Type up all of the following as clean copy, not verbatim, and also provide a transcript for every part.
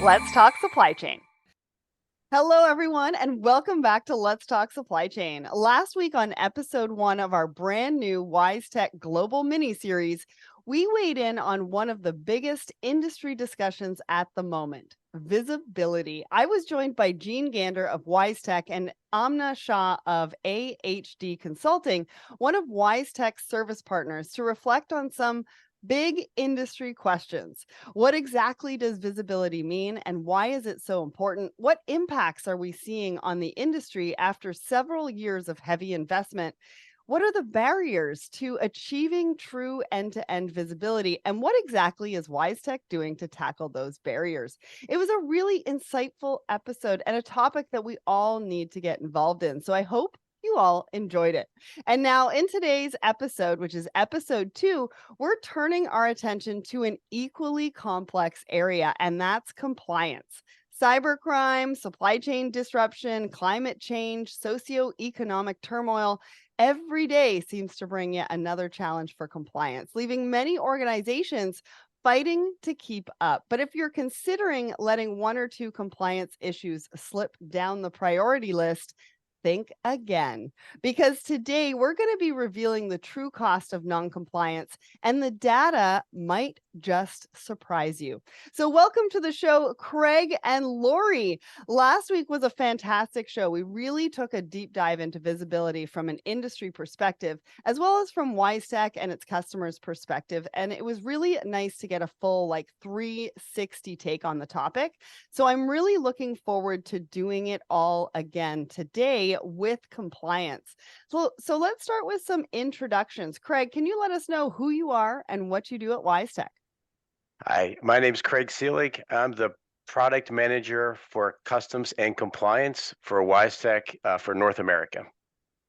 Let's talk supply chain. Hello, everyone, and welcome back to Let's Talk Supply Chain. Last week on episode 1 of our brand new WiseTech Global mini series, we weighed in on one of the biggest industry discussions at the moment, visibility. I was joined by Jean Gander of WiseTech and Amna Shah of AHD Consulting, one of WiseTech's service partners, to reflect on some big industry questions. What exactly does visibility mean, and why is it so important? What impacts are we seeing on the industry after several years of heavy investment? What are the barriers to achieving true end-to-end visibility? And what exactly is WiseTech doing to tackle those barriers? It was a really insightful episode and a topic that we all need to get involved in. So I hope you all enjoyed it. And now in today's episode, which is episode 2, we're turning our attention to an equally complex area, and that's compliance. Cybercrime, supply chain disruption, climate change, socioeconomic turmoil, every day seems to bring yet another challenge for compliance, leaving many organizations fighting to keep up. But if you're considering letting one or two compliance issues slip down the priority list, think again, because today we're going to be revealing the true cost of non-compliance, and the data might just surprise you. So welcome to the show, Craig and Laurie. Last week was a fantastic show. We really took a deep dive into visibility from an industry perspective, as well as from WiseTech and its customers' perspective. And it was really nice to get a full 360 take on the topic. So I'm really looking forward to doing it all again today with compliance. So let's start with some introductions. Craig, can you let us know who you are and what you do at WiseTech? Hi, my name is Craig Seelig. I'm the product manager for customs and compliance for WiseTech for North America.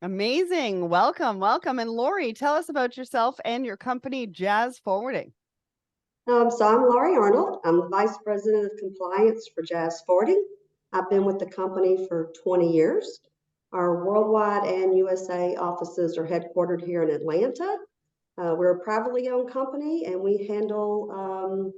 Amazing. Welcome, welcome. And Laurie, tell us about yourself and your company, JAS Forwarding. So I'm Laurie Arnold. I'm the Vice President of Compliance for JAS Forwarding. I've been with the company for 20 years. Our worldwide and USA offices are headquartered here in Atlanta. We're a privately owned company, and we handle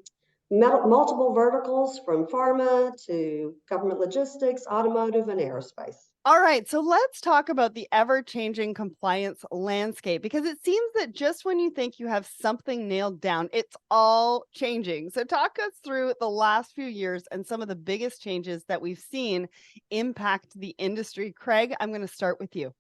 multiple verticals from pharma to government logistics, automotive, and aerospace. All right, so let's talk about the ever-changing compliance landscape, because it seems that just when you think you have something nailed down, it's all changing. So talk us through the last few years and some of the biggest changes that we've seen impact the industry. Craig, I'm going to start with you.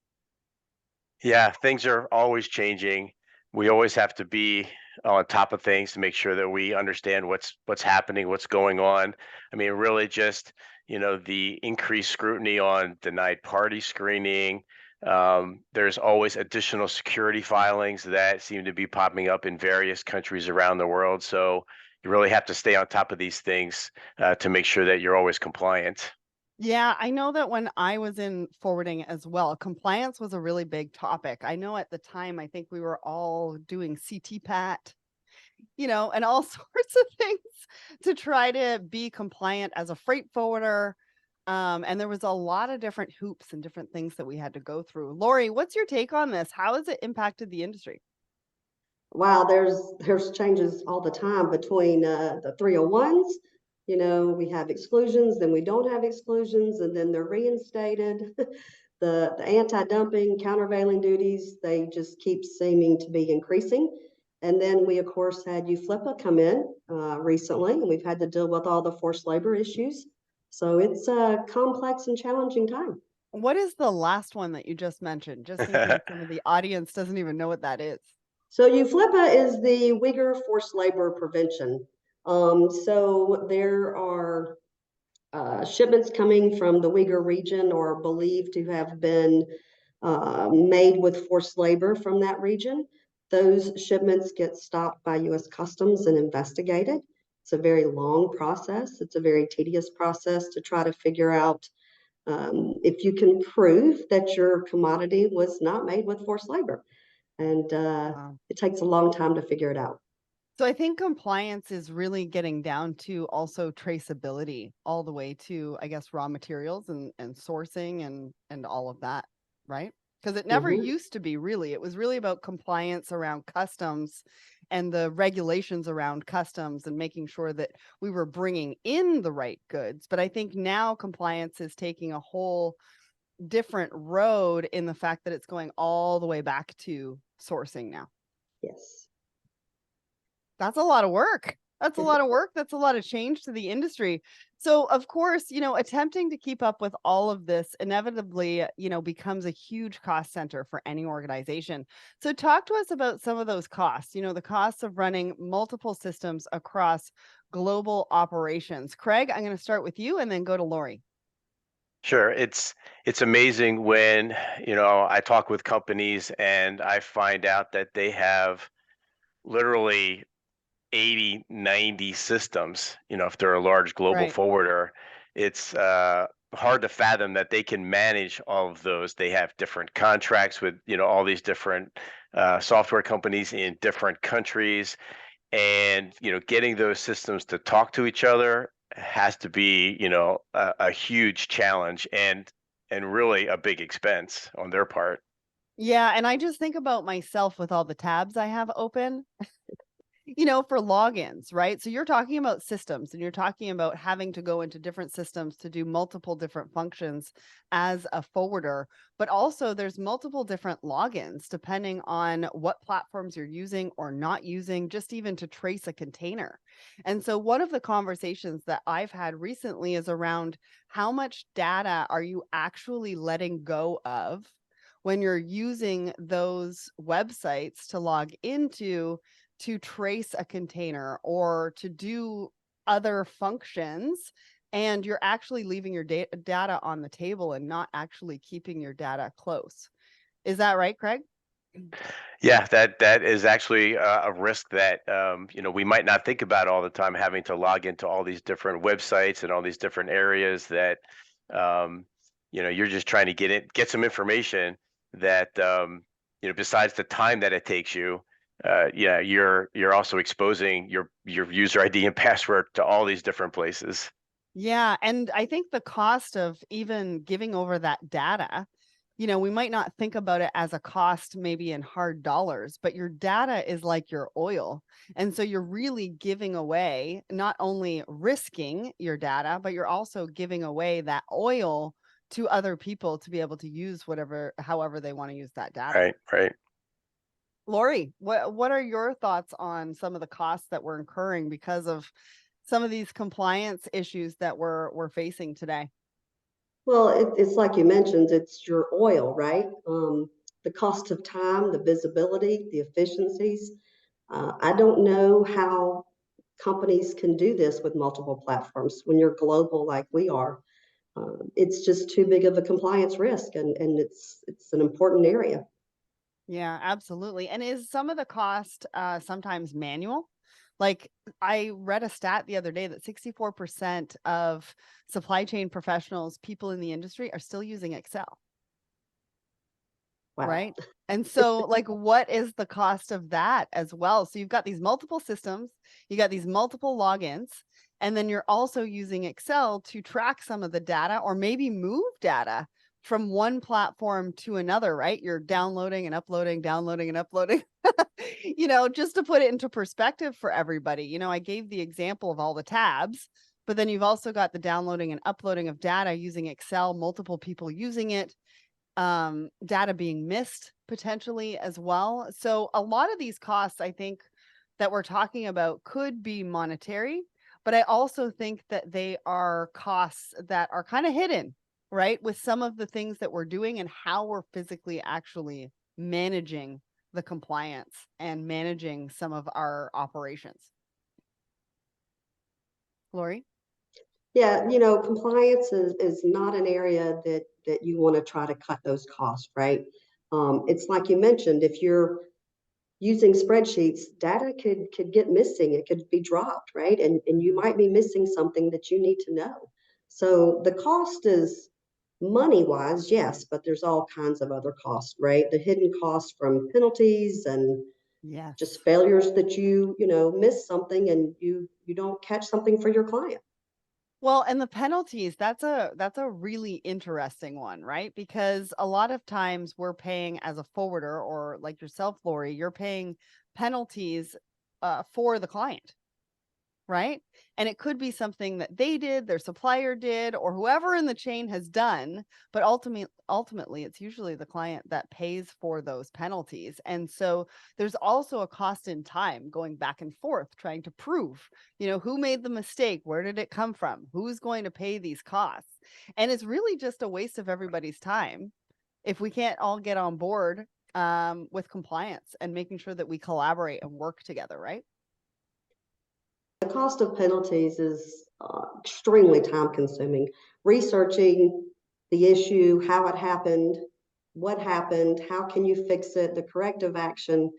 Yeah, things are always changing. We always have to be on top of things to make sure that we understand what's happening, what's going on. I mean, really just, the increased scrutiny on denied party screening. There's always additional security filings that seem to be popping up in various countries around the world. So you really have to stay on top of these things to make sure that you're always compliant. Yeah, I know that when I was in forwarding as well, compliance was a really big topic. I know at the time, I think we were all doing CT-PAT, and all sorts of things to try to be compliant as a freight forwarder. And there was a lot of different hoops and different things that we had to go through. Laurie, what's your take on this? How has it impacted the industry? Wow, there's changes all the time between the 301s. We have exclusions, then we don't have exclusions, and then they're reinstated. The anti-dumping, countervailing duties, they just keep seeming to be increasing. And then we, of course, had UFLPA come in recently, and we've had to deal with all the forced labor issues. So it's a complex and challenging time. What is the last one that you just mentioned? Just in case some of the audience doesn't even know what that is. So UFLPA is the Uyghur Forced Labor Prevention. So there are shipments coming from the Uyghur region or believed to have been made with forced labor from that region. Those shipments get stopped by U.S. Customs and investigated. It's a very long process. It's a very tedious process to try to figure out if you can prove that your commodity was not made with forced labor. And Wow. it takes a long time to figure it out. So I think compliance is really getting down to also traceability all the way to, I guess, raw materials and sourcing and all of that, right? Because it never Mhm. used to be really. It was really about compliance around customs and the regulations around customs and making sure that we were bringing in the right goods. But I think now compliance is taking a whole different road in the fact that it's going all the way back to sourcing now. Yes. That's a lot of work. That's a lot of work. That's a lot of change to the industry. So, of course, attempting to keep up with all of this inevitably, becomes a huge cost center for any organization. So, talk to us about some of those costs, the costs of running multiple systems across global operations. Craig, I'm going to start with you and then go to Laurie. Sure. It's amazing when, I talk with companies and I find out that they have literally 80, 90 systems, if they're a large global Right. forwarder. It's hard to fathom that they can manage all of those. They have different contracts with, all these different software companies in different countries. And, getting those systems to talk to each other has to be, a huge challenge and really a big expense on their part. Yeah. And I just think about myself with all the tabs I have open. For logins, right? So you're talking about systems and you're talking about having to go into different systems to do multiple different functions as a forwarder, but also there's multiple different logins depending on what platforms you're using or not using, just even to trace a container. And so one of the conversations that I've had recently is around how much data are you actually letting go of when you're using those websites to log into to trace a container or to do other functions, and you're actually leaving your data on the table and not actually keeping your data close. Is that right, Craig? Yeah, that is actually a risk that we might not think about all the time, having to log into all these different websites and all these different areas that um, you're just trying to get some information that besides the time that it takes you, yeah, you're also exposing your user ID and password to all these different places. Yeah, and I think the cost of even giving over that data, we might not think about it as a cost maybe in hard dollars, but your data is like your oil. And so you're really giving away, not only risking your data, but you're also giving away that oil to other people to be able to use however they want to use that data. Right, right. Laurie, what are your thoughts on some of the costs that we're incurring because of some of these compliance issues that we're facing today? Well, it's like you mentioned, it's your oil, right? The cost of time, the visibility, the efficiencies. I don't know how companies can do this with multiple platforms when you're global like we are. It's just too big of a compliance risk, and it's an important area. Yeah, absolutely. And is some of the cost sometimes manual? Like I read a stat the other day that 64% of supply chain professionals, people in the industry, are still using Excel. Wow. Right. And so, like, what is the cost of that as well? So, you've got these multiple systems, you got these multiple logins, and then you're also using Excel to track some of the data or maybe move data from one platform to another, right? You're downloading and uploading, just to put it into perspective for everybody. I gave the example of all the tabs, but then you've also got the downloading and uploading of data using Excel, multiple people using it, data being missed potentially as well. So a lot of these costs, I think, that we're talking about could be monetary, but I also think that they are costs that are kind of hidden, right? With some of the things that we're doing and how we're physically actually managing the compliance and managing some of our operations. Laurie? Yeah, compliance is not an area that you want to try to cut those costs, right? It's like you mentioned, if you're using spreadsheets, data could get missing, it could be dropped, right? And you might be missing something that you need to know. So the cost is money wise, yes, but there's all kinds of other costs, right? The hidden costs from penalties and Yes. just failures that you miss something and you don't catch something for your client. Well, and the penalties, that's a really interesting one, right? Because a lot of times we're paying as a forwarder or like yourself, Laurie, you're paying penalties for the client, right? And it could be something that they did, their supplier did, or whoever in the chain has done, but ultimately it's usually the client that pays for those penalties. And so there's also a cost in time going back and forth trying to prove, who made the mistake, where did it come from, who's going to pay these costs. And it's really just a waste of everybody's time if we can't all get on board with compliance and making sure that we collaborate and work together, right? The cost of penalties is extremely time consuming. Researching the issue, how it happened, what happened, how can you fix it, the corrective action,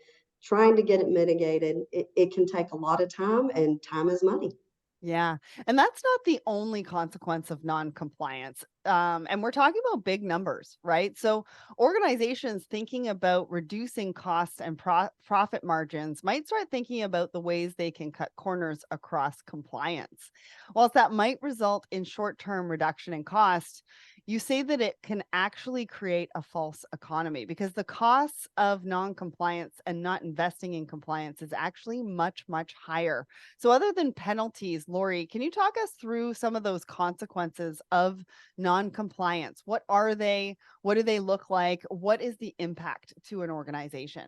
trying to get it mitigated, it can take a lot of time, and time is money. Yeah. And that's not the only consequence of non-compliance. And we're talking about big numbers, right? So organizations thinking about reducing costs and profit margins might start thinking about the ways they can cut corners across compliance. Whilst that might result in short-term reduction in cost, you say that it can actually create a false economy because the costs of non-compliance and not investing in compliance is actually much, much higher. So other than penalties, Laurie, can you talk us through some of those consequences of non-compliance? What are they? What do they look like? What is the impact to an organization?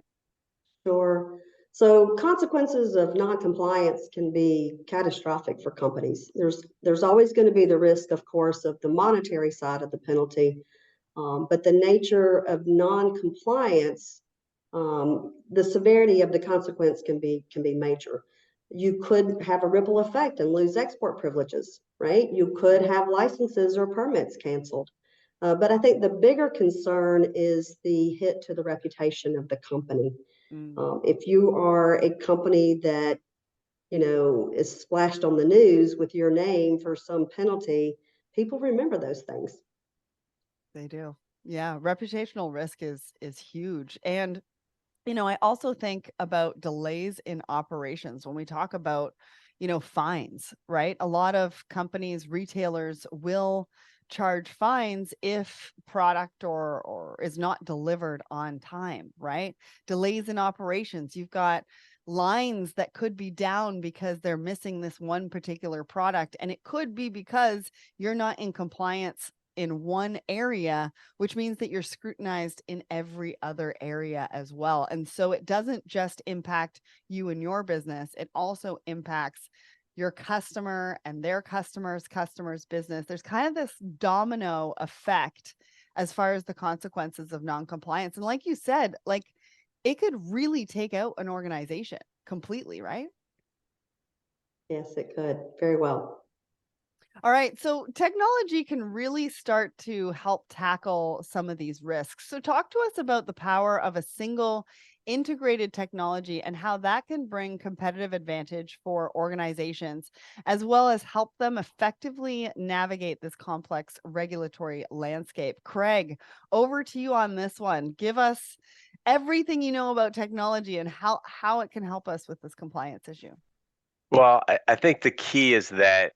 Sure. So consequences of non-compliance can be catastrophic for companies. There's always going to be the risk, of course, of the monetary side of the penalty, but the nature of non-compliance, the severity of the consequence can be major. You could have a ripple effect and lose export privileges, right? You could have licenses or permits canceled. But I think the bigger concern is the hit to the reputation of the company. If you are a company that is splashed on the news with your name for some penalty, people remember those things. They do. Yeah, reputational risk is huge. And I also think about delays in operations when we talk about, fines, right? A lot of companies, retailers will charge fines if product or is not delivered on time, right? Delays in operations. You've got lines that could be down because they're missing this one particular product. And it could be because you're not in compliance in one area, which means that you're scrutinized in every other area as well. And so it doesn't just impact you and your business, it also impacts your customer and their customer's business. There's kind of this domino effect as far as the consequences of non-compliance. And like you said, like it could really take out an organization completely, right? Yes, it could. Very well. All right. So technology can really start to help tackle some of these risks. So talk to us about the power of a single integrated technology and how that can bring competitive advantage for organizations, as well as help them effectively navigate this complex regulatory landscape. Craig, over to you on this one. Give us everything you know about technology and how it can help us with this compliance issue. Well, I think the key is that,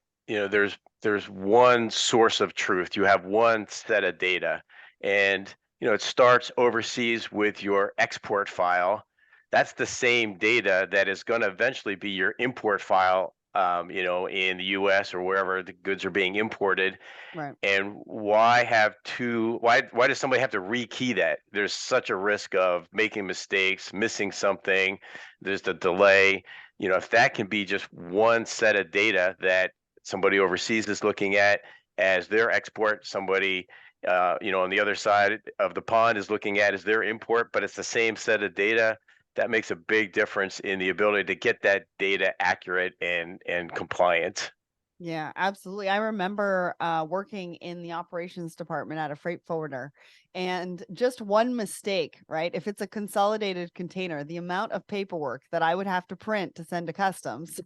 there's one source of truth. You have one set of data, and, it starts overseas with your export file. That's the same data that is going to eventually be your import file, in the US or wherever the goods are being imported. Right. And why does somebody have to rekey that? There's such a risk of making mistakes, missing something. There's the delay. If that can be just one set of data that somebody overseas is looking at as their export, somebody on the other side of the pond is looking at as their import, but it's the same set of data, that makes a big difference in the ability to get that data accurate and compliant. Yeah, absolutely. I remember working in the operations department at a freight forwarder, and just one mistake, right? If it's a consolidated container, the amount of paperwork that I would have to print to send to customs,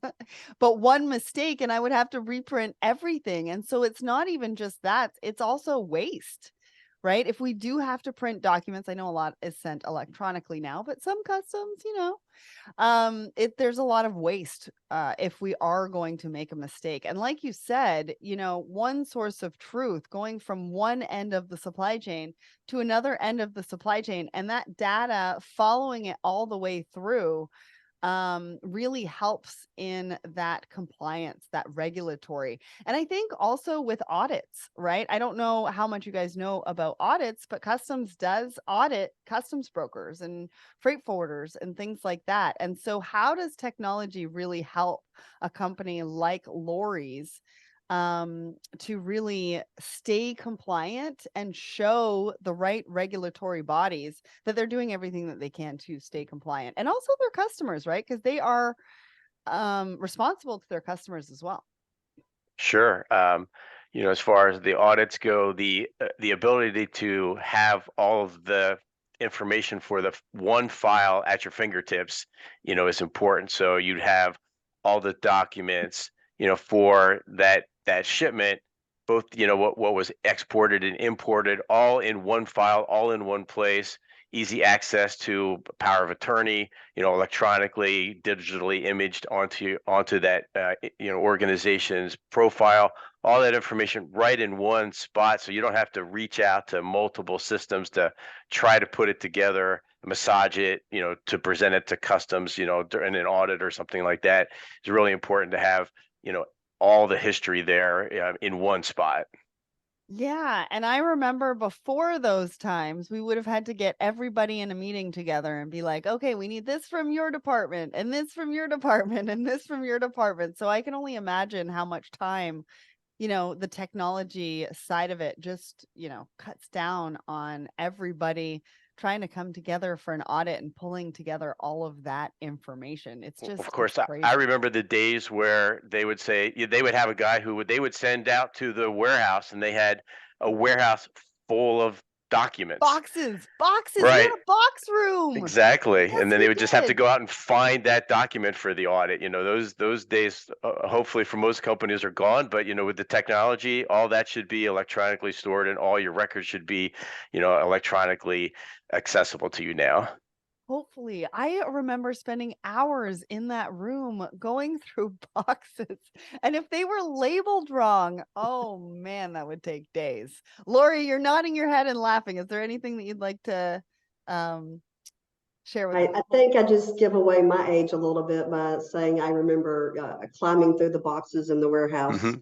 but one mistake and I would have to reprint everything. And so it's not even just that, it's also waste. Right? If we do have to print documents, I know a lot is sent electronically now, but some customs, there's a lot of waste if we are going to make a mistake. And like you said, one source of truth going from one end of the supply chain to another end of the supply chain, and that data following it all the way through, really helps in that compliance, that regulatory. And I think also with audits, right? I don't know how much you guys know about audits, but customs does audit customs brokers and freight forwarders and things like that. And so how does technology really help a company like Laurie's to really stay compliant and show the right regulatory bodies that they're doing everything that they can to stay compliant, and also their customers, right? Because they are responsible to their customers as well. Sure. As far as the audits go, the ability to have all of the information for the one file at your fingertips, is important. So you'd have all the documents, for that shipment, both, what was exported and imported, all in one file, all in one place, easy access to power of attorney, electronically, digitally imaged onto that organization's profile, all that information right in one spot, so you don't have to reach out to multiple systems to try to put it together, massage it, to present it to customs, during an audit or something like that. It's really important to have, all the history there in one spot. Yeah, and I remember before those times, we would have had to get everybody in a meeting together and be like, okay, we need this from your department and this from your department and this from your department. So I can only imagine how much time, the technology side of it just, cuts down on everybody trying to come together for an audit and pulling together all of that information. It's Of just, it's course, I crazy. remember the days where they would say they would have a guy they would send out to the warehouse, and they had a warehouse full of documents. Boxes. We had Right. a box room. Exactly. Yes, And then we they would just have to did. go out and find that document for the audit. Those days, hopefully for most companies are gone, but with the technology, all that should be electronically stored, and all your records should be, electronically accessible to you now. Hopefully. I remember spending hours in that room going through boxes. And if they were labeled wrong, oh man, that would take days. Laurie, you're nodding your head and laughing. Is there anything that you'd like to share with us? I think I just give away my age a little bit by saying I remember climbing through the boxes in the warehouse, Hmm.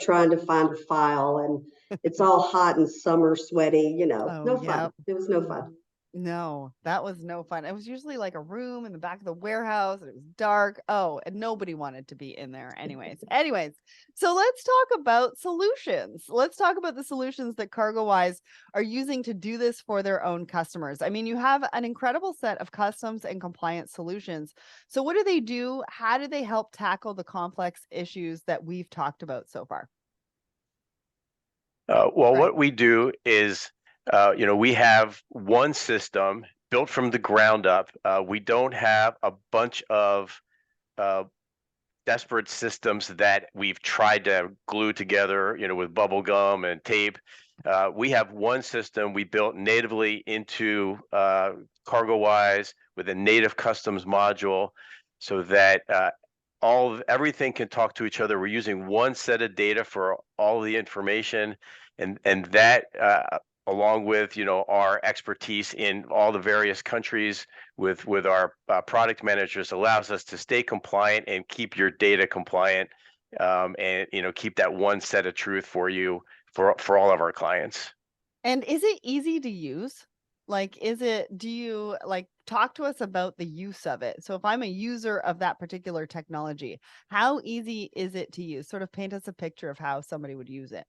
trying to find a file, and it's all hot and summer sweaty, Oh, no yeah. fun. It was no fun. No, that was no fun. It was usually like a room in the back of the warehouse, and it was dark. Oh, and nobody wanted to be in there anyways. So let's talk about solutions. Let's talk about the solutions that CargoWise are using to do this for their own customers. I mean, you have an incredible set of customs and compliance solutions. So what do they do? How do they help tackle the complex issues that we've talked about so far? Well, Right. what we do is, we have one system built from the ground up. We don't have a bunch of uh, desperate systems that we've tried to glue together, with bubble gum and tape. We have one system we built natively into CargoWise with a native customs module, so that everything can talk to each other. We're using one set of data for all the information, and that along with our expertise in all the various countries with our product managers, allows us to stay compliant and keep your data compliant, and keep that one set of truth for you for all of our clients. And is it easy to use? Like, do you like talk to us about the use of it? So if I'm a user of that particular technology, how easy is it to use? Sort of paint us a picture of how somebody would use it.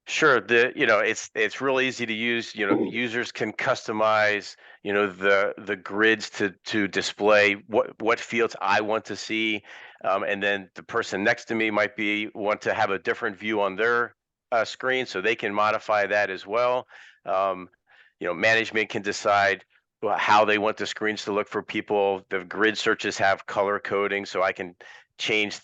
Sure. It's real easy to use. Users can customize, the grids to display what fields I want to see, and then the person next to me might want to have a different view on their screen, so they can modify that as well. Um, Management can decide how they want the screens to look for people. The grid searches have color coding, so I can change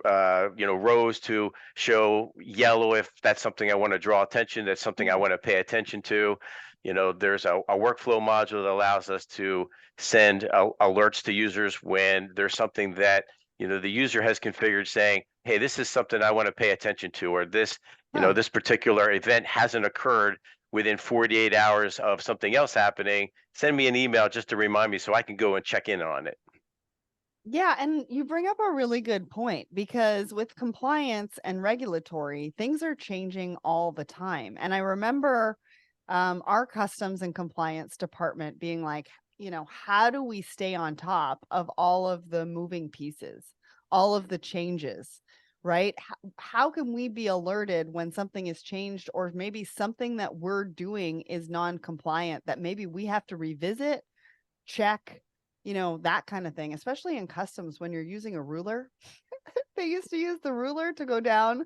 rows to show yellow if that's something I want to draw attention, that's something I want to pay attention to. There's a workflow module that allows us to send alerts to users when there's something that the user has configured, saying, hey, this is something I want to pay attention to, or this Huh. this particular event hasn't occurred within 48 hours of something else happening. Send me an email just to remind me, so I can go and check in on it. Yeah, and you bring up a really good point because with compliance and regulatory, things are changing all the time. And I remember our customs and compliance department being like, how do we stay on top of all of the moving pieces, all of the changes, right? How can we be alerted when something is changed or maybe something that we're doing is non-compliant that maybe we have to revisit, check, that kind of thing, especially in customs when you're using a ruler. They used to use the ruler to go down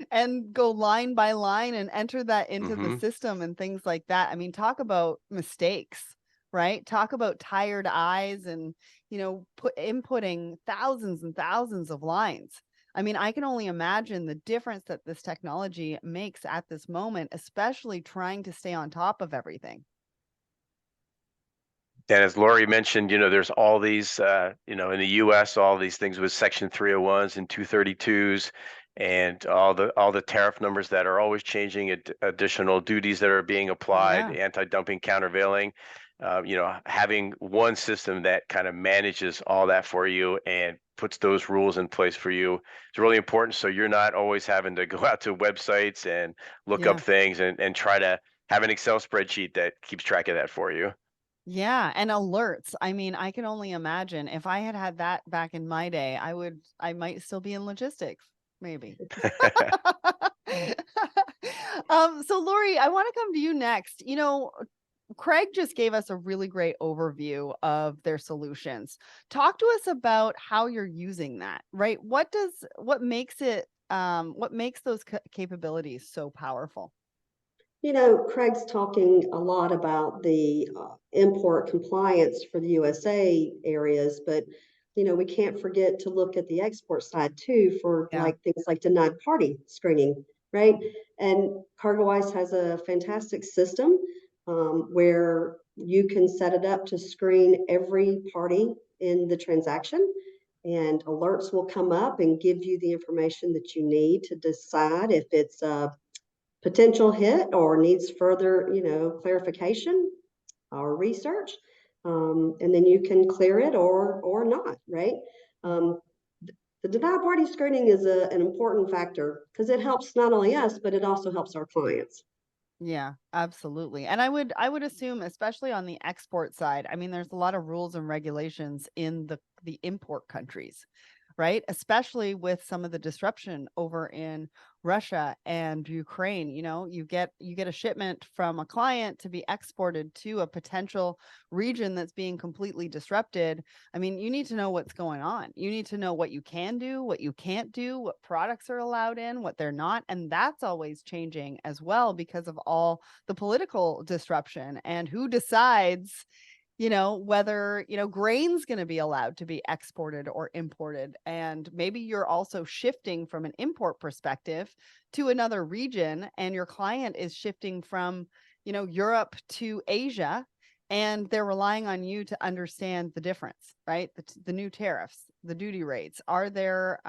and go line by line and enter that into the Hmm. system and things like that. I mean, talk about mistakes, right? Talk about tired eyes and, inputting thousands and thousands of lines. I mean, I can only imagine the difference that this technology makes at this moment, especially trying to stay on top of everything. And as Laurie mentioned, there's all these, in the U.S., all these things with Section 301s and 232s, and all the tariff numbers that are always changing, additional duties that are being applied, Yeah. anti-dumping, countervailing. Having one system that kind of manages all that for you and puts those rules in place for you is really important. So you're not always having to go out to websites and look up Yeah. things and try to have an Excel spreadsheet that keeps track of that for you. Yeah, and alerts. I mean, I can only imagine if I had had that back in my day, I might still be in logistics, maybe. So Laurie, I want to come to you next. Craig just gave us a really great overview of their solutions. Talk to us about how you're using that, right? What makes those capabilities so powerful? Craig's talking a lot about the import compliance for the USA areas, but we can't forget to look at the export side too for Yeah. like things like denied party screening, right? And CargoWise has a fantastic system where you can set it up to screen every party in the transaction, and alerts will come up and give you the information that you need to decide if it's a potential hit or needs further, clarification or research. And then you can clear it or not, right? Um, the denied party screening is an important factor because it helps not only us, but it also helps our clients. Yeah, absolutely. And I would assume, especially on the export side, I mean, there's a lot of rules and regulations in the import countries, right? Especially with some of the disruption over in Russia and Ukraine. You get a shipment from a client to be exported to a potential region that's being completely disrupted. I mean, you need to know what's going on. You need to know what you can do, what you can't do, what products are allowed in, what they're not. And that's always changing as well because of all the political disruption and who decides, whether, grain's going to be allowed to be exported or imported. And maybe you're also shifting from an import perspective to another region, and your client is shifting from, Europe to Asia, and they're relying on you to understand the difference, right? The new tariffs, the duty rates. Are there,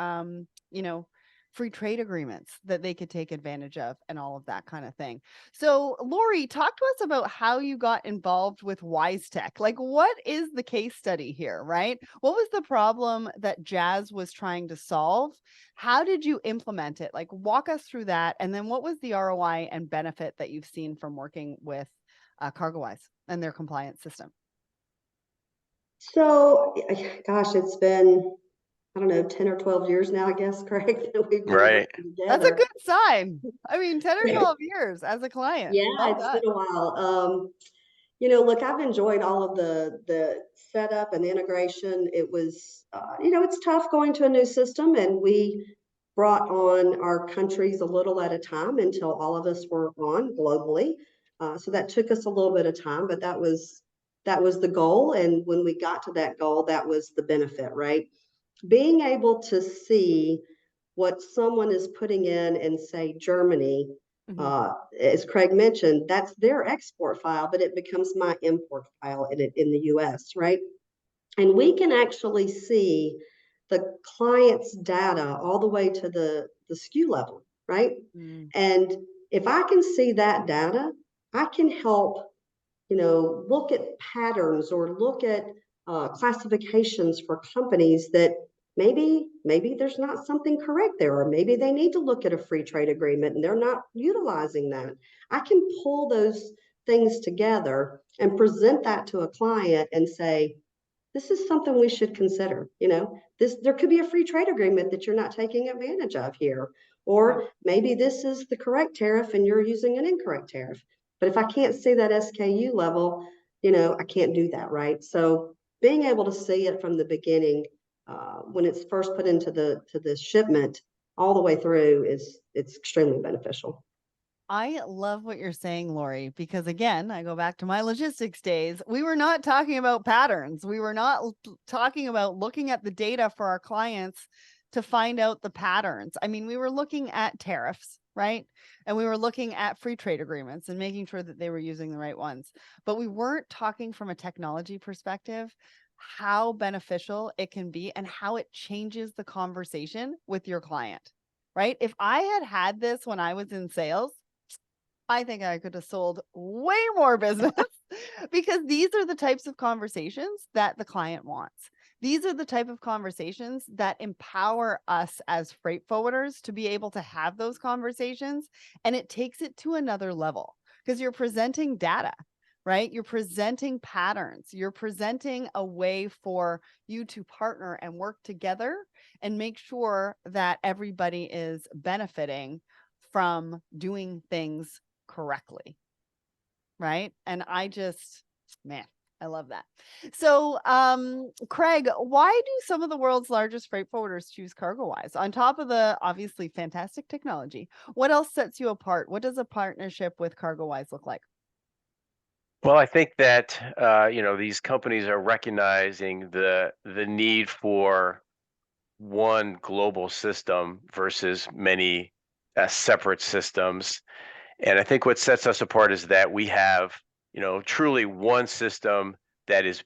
free trade agreements that they could take advantage of and all of that kind of thing. So, Laurie, talk to us about how you got involved with WiseTech. Like, what is the case study here, right? What was the problem that JAS was trying to solve? How did you implement it? Like, walk us through that. And then what was the ROI and benefit that you've seen from working with CargoWise and their compliance system? So, gosh, it's been, I don't know, 10 or 12 years now, I guess, Craig, that we've been Right. working That's a together. good sign. I mean, 10 or 12 years as a client. Yeah, Well it's been done. a while. Look, I've enjoyed all of the setup and the integration. It was, it's tough going to a new system, and we brought on our countries a little at a time until all of us were on globally. So that took us a little bit of time, but that was the goal. And when we got to that goal, that was the benefit, right? Being able to see what someone is putting in say Germany, Mhm. as Craig mentioned, that's their export file, but it becomes my import file in the US, right? And we can actually see the client's data all the way to the SKU level, right? Mm. And if I can see that data, I can help, look at patterns or look at classifications for companies that maybe there's not something correct there, or maybe they need to look at a free trade agreement and they're not utilizing that. I can pull those things together and present that to a client and say, this is something we should consider. There could be a free trade agreement that you're not taking advantage of here, or maybe this is the correct tariff and you're using an incorrect tariff. But if I can't see that SKU level, I can't do that, right? So being able to see it from the beginning, when it's first put into the shipment all the way through, it's extremely beneficial. I love what you're saying, Laurie, because again, I go back to my logistics days. We were not talking about patterns. We were not talking about looking at the data for our clients to find out the patterns. I mean, we were looking at tariffs, right? And we were looking at free trade agreements and making sure that they were using the right ones. But we weren't talking from a technology perspective, how beneficial it can be and how it changes the conversation with your client, right? If I had this when I was in sales, I think I could have sold way more business because these are the types of conversations that the client wants. These are the type of conversations that empower us as freight forwarders to be able to have those conversations. And it takes it to another level because you're presenting data, right? You're presenting patterns. You're presenting a way for you to partner and work together and make sure that everybody is benefiting from doing things correctly, right? And man, I love that. So Craig, why do some of the world's largest freight forwarders choose CargoWise on top of the obviously fantastic technology? What else sets you apart? What does a partnership with CargoWise look like? Well, I think that these companies are recognizing the need for one global system versus many separate systems. And I think what sets us apart is that we have, truly one system that is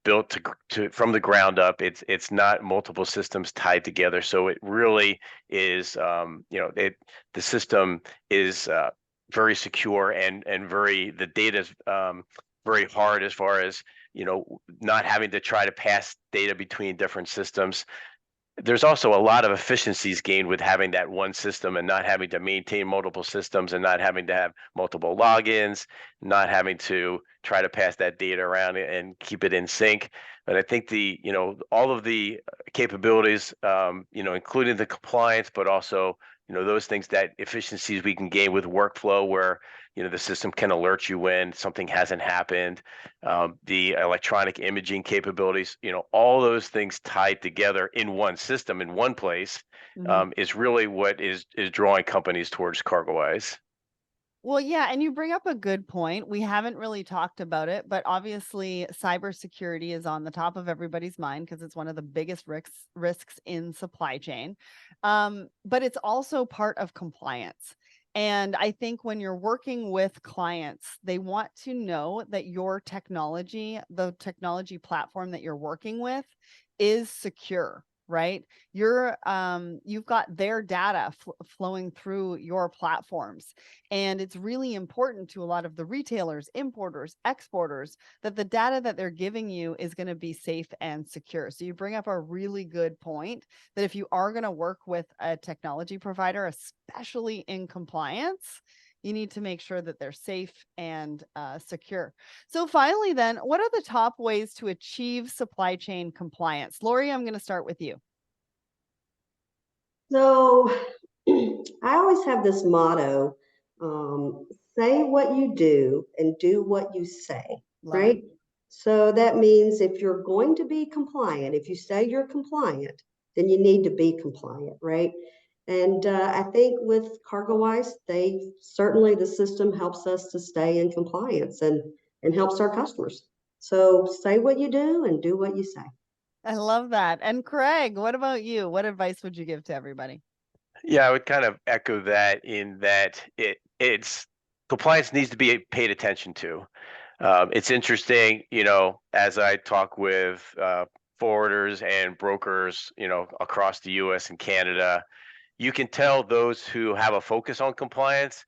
built to from the ground up. It's not multiple systems tied together. So it really is, the system is very secure and the data is very hard as far as not having to try to pass data between different systems. There's also a lot of efficiencies gained with having that one system and not having to maintain multiple systems and not having to have multiple logins, not having to try to pass that data around and keep it in sync. But I think all of the capabilities, including the compliance, but also, those things, that efficiencies we can gain with workflow where, the system can alert you when something hasn't happened, the electronic imaging capabilities, all those things tied together in one system in one place, is really what is drawing companies towards CargoWise. Well, yeah, and you bring up a good point. We haven't really talked about it, but obviously cybersecurity is on the top of everybody's mind because it's one of the biggest risks in supply chain. But it's also part of compliance. And I think when you're working with clients, they want to know that your technology, the technology platform that you're working with, is secure, right? You've got their data flowing through your platforms. And it's really important to a lot of the retailers, importers, exporters, that the data that they're giving you is going to be safe and secure. So you bring up a really good point that if you are going to work with a technology provider, especially in compliance, you need to make sure that they're safe and secure. So finally, then, what are the top ways to achieve supply chain compliance? Laurie, I'm going to start with you. So I always have this motto, say what you do and do what you say, Love right? it. So that means if you're going to be compliant, if you say you're compliant, then you need to be compliant, right? And I think with CargoWise, the system helps us to stay in compliance and helps our customers. So say what you do and do what you say. I love that. And Craig, what about you? What advice would you give to everybody? Yeah, I would kind of echo that in that it's compliance needs to be paid attention to. It's interesting, as I talk with forwarders and brokers, across the U.S. and Canada, you can tell those who have a focus on compliance,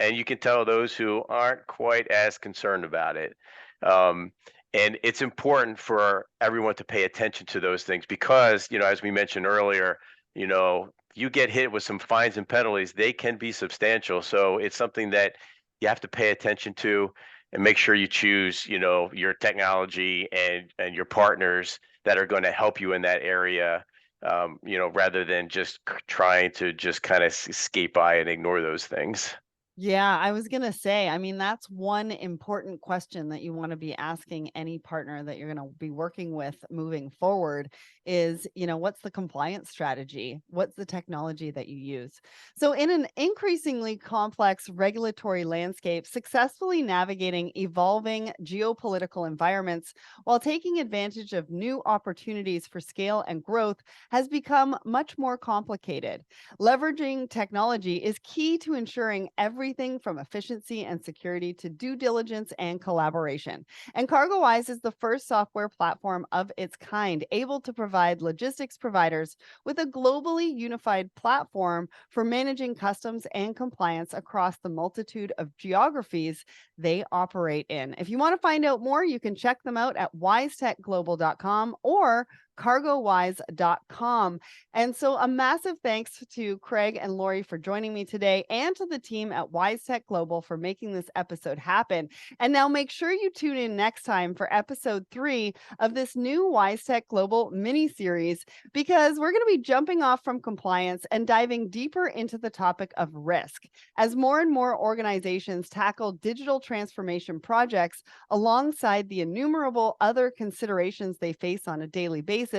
and you can tell those who aren't quite as concerned about it. Um, And it's important for everyone to pay attention to those things because, as we mentioned earlier, you get hit with some fines and penalties, they can be substantial. So it's something that you have to pay attention to and make sure you choose, your technology and your partners that are going to help you in that area, rather than just trying to just kind of skate by and ignore those things. Yeah, I was going to say, I mean, that's one important question that you want to be asking any partner that you're going to be working with moving forward is, what's the compliance strategy? What's the technology that you use? So, in an increasingly complex regulatory landscape, successfully navigating evolving geopolitical environments while taking advantage of new opportunities for scale and growth has become much more complicated. Leveraging technology is key to ensuring everything from efficiency and security to due diligence and collaboration. And CargoWise is the first software platform of its kind, able to provide logistics providers with a globally unified platform for managing customs and compliance across the multitude of geographies they operate in. If you want to find out more, you can check them out at wisetechglobal.com or cargowise.com. And so a massive thanks to Craig and Laurie for joining me today and to the team at WiseTech Global for making this episode happen. And now make sure you tune in next time for episode 3 of this new WiseTech Global mini series, because we're going to be jumping off from compliance and diving deeper into the topic of risk. As more and more organizations tackle digital transformation projects alongside the innumerable other considerations they face on a daily basis,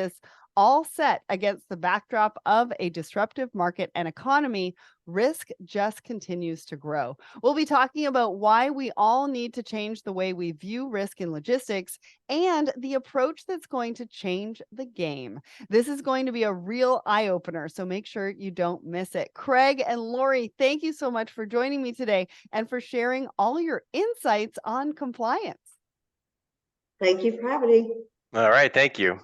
all set against the backdrop of a disruptive market and economy, risk just continues to grow. We'll be talking about why we all need to change the way we view risk in logistics and the approach that's going to change the game. This is going to be a real eye-opener, so make sure you don't miss it. Craig and Laurie, thank you so much for joining me today and for sharing all your insights on compliance. Thank you for having me. All right. Thank you.